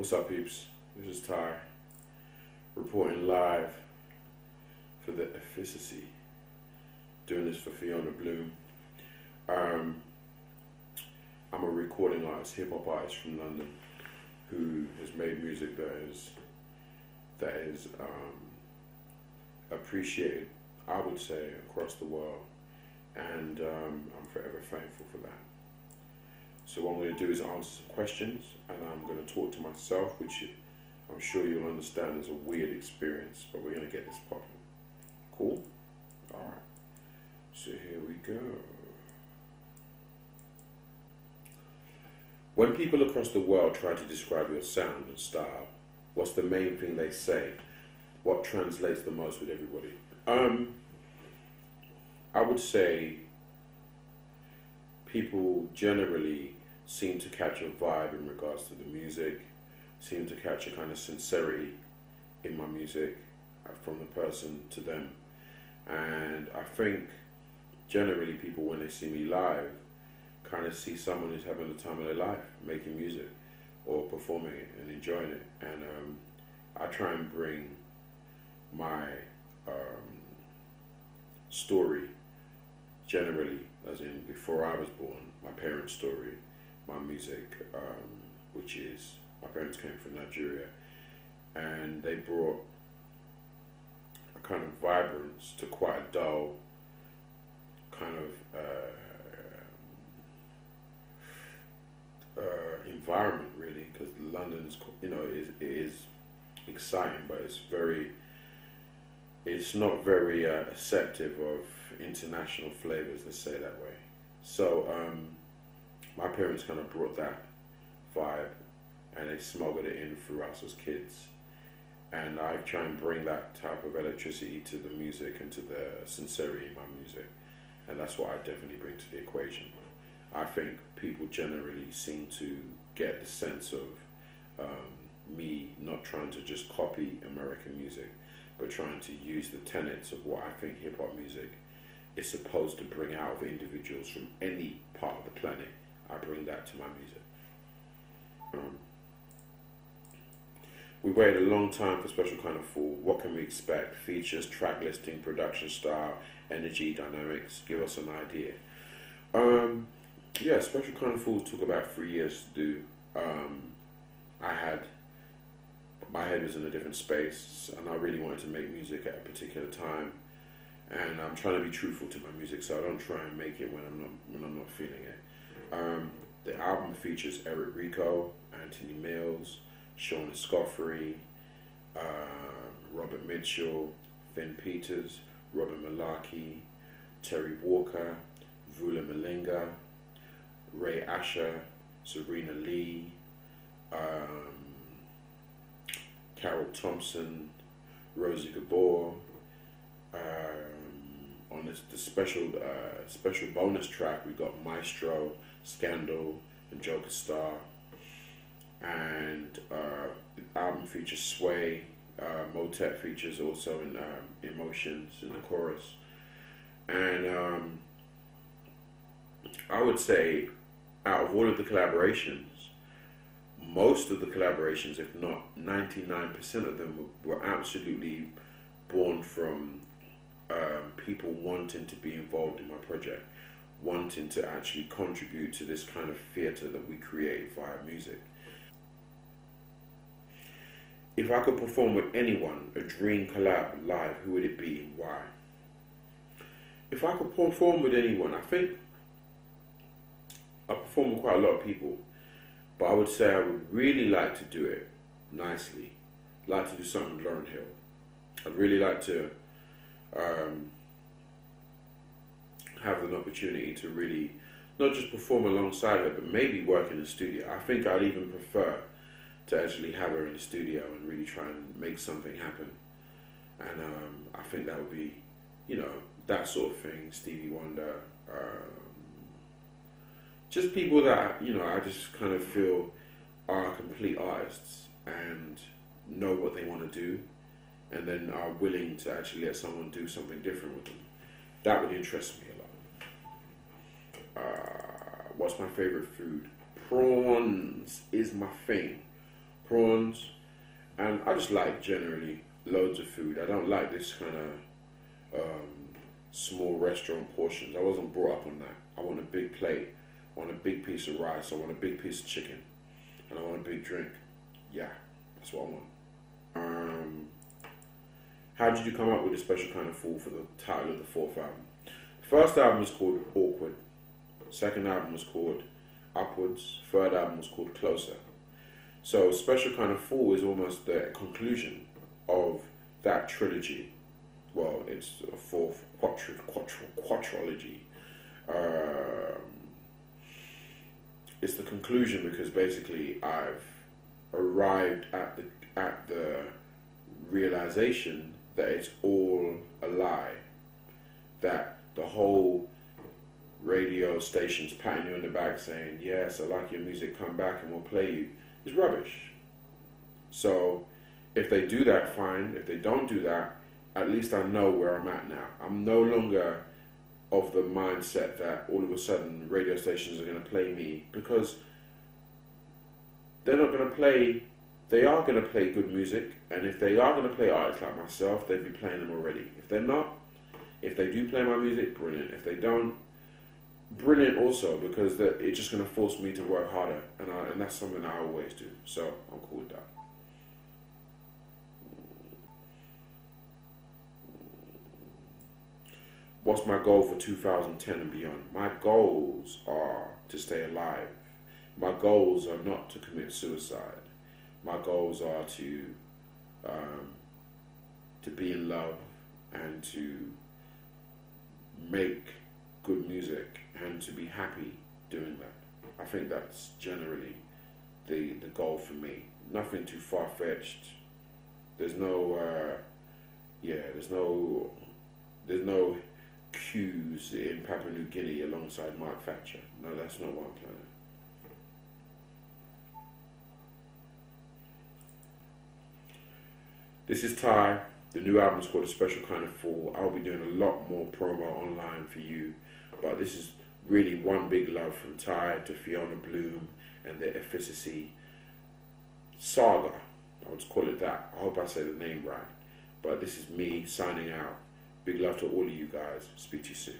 What's up, peeps? This is Ty, reporting live for the Efficacy. Doing this for Fiona Bloom. I'm a recording artist, hip hop artist from London, who has made music that is appreciated, I would say, across the world, and I'm forever thankful for that. So what I'm going to do is answer some questions, and I'm going to talk to myself, which I'm sure you'll understand is a weird experience, but we're going to get this popping. Cool? Alright. So here we go. When people across the world try to describe your sound and style, what's the main thing they say? What translates the most with everybody? I would say people generally seem to catch a vibe in regards to the music, seem to catch a kind of sincerity in my music from the person to them. And I think generally people, when they see me live, kind of see someone who's having the time of their life making music or performing it and enjoying it. And I try and bring my story generally, as in before I was born, my parents' story, my music, which is, my parents came from Nigeria, and they brought a kind of vibrance to quite a dull kind of environment, really, because London's, it is exciting, but it's not very acceptive of international flavors, let's say that way. So my parents kind of brought that vibe, and they smuggled it in through us as kids. And I try and bring that type of electricity to the music and to the sincerity in my music. And that's what I definitely bring to the equation. I think people generally seem to get the sense of me not trying to just copy American music, but trying to use the tenets of what I think hip-hop music is supposed to bring out of individuals from any part of the planet. I bring that to my music. We waited a long time for Special Kind of Fool. What can we expect? Features, track listing, production style, energy, dynamics. Give us an idea. Yeah, Special Kind of Fool took about 3 years to do. My head was in a different space, and I really wanted to make music at a particular time. And I'm trying to be truthful to my music, so I don't try and make it when I'm not feeling it. The album features Eric Rico, Anthony Mills, Sean Escoffrey, Robert Mitchell, Finn Peters, Robert Malarkey, Terry Walker, Vula Malinga, Ray Asher, Serena Lee, Carol Thompson, Rosie Gabor. On the special bonus track, we got Maestro, Scandal, and Joker Star. And the album features Sway. Motet features also in Emotions in the chorus. And I would say, out of all of the collaborations, most of the collaborations, if not 99% of them, were absolutely born from people wanting to be involved in my project, wanting to actually contribute to this kind of theatre that we create via music. If I could perform with anyone, a dream collab live, who would it be and why? If I could perform with anyone, I think I perform with quite a lot of people, but I would say I would really like to do it nicely. Like to do something with Lauryn Hill. I'd really like to have an opportunity to really not just perform alongside her, but maybe work in the studio. I think I'd even prefer to actually have her in the studio and really try and make something happen. And I think that would be, that sort of thing. Stevie Wonder, just people that, I just kind of feel are complete artists and know what they want to do, and then are willing to actually let someone do something different with them. That would interest me a lot. What's my favorite food? Prawns is my thing. prawns, and I just like generally loads of food. I don't like this kind of small restaurant portions. I wasn't brought up on that. I want a big plate. I want a big piece of rice. I want a big piece of chicken, and I want a big drink. Yeah, that's what I want. How did you come up with a special kind of fool for the title of the fourth album? The first album was called Awkward. The second album was called Upwards. Third album was called Closer. So special kind of fool is almost the conclusion of that trilogy. Well, it's a fourth quadrilogy. It's the conclusion because basically I've arrived at the realization that it's all a lie, that the whole radio stations patting you on the back saying, yes, I like your music, come back and we'll play you, is rubbish. So if they do that, fine. If they don't do that, at least I know where I'm at now. I'm no longer of the mindset that all of a sudden radio stations are going to play me, because they're not going to play. They are going to play good music, and if they are going to play artists like myself, they'd be playing them already. If they're not, if they do play my music, brilliant. If they don't, brilliant also, because it's just going to force me to work harder, and that's something I always do. So I'm cool with that. What's my goal for 2010 and beyond? My goals are to stay alive. My goals are not to commit suicide. My goals are to be in love and to make good music and to be happy doing that. I think that's generally the goal for me. Nothing too far-fetched. There's no cues in Papua New Guinea alongside Mark Thatcher. No, that's not what I'm planning. This is Ty. The new album is called A Special Kind of Fool. I'll be doing a lot more promo online for you, but this is really one big love from Ty to Fiona Bloom and the Efficacy saga. I would call it that. I hope I say the name right. But this is me signing out. Big love to all of you guys. Speak to you soon.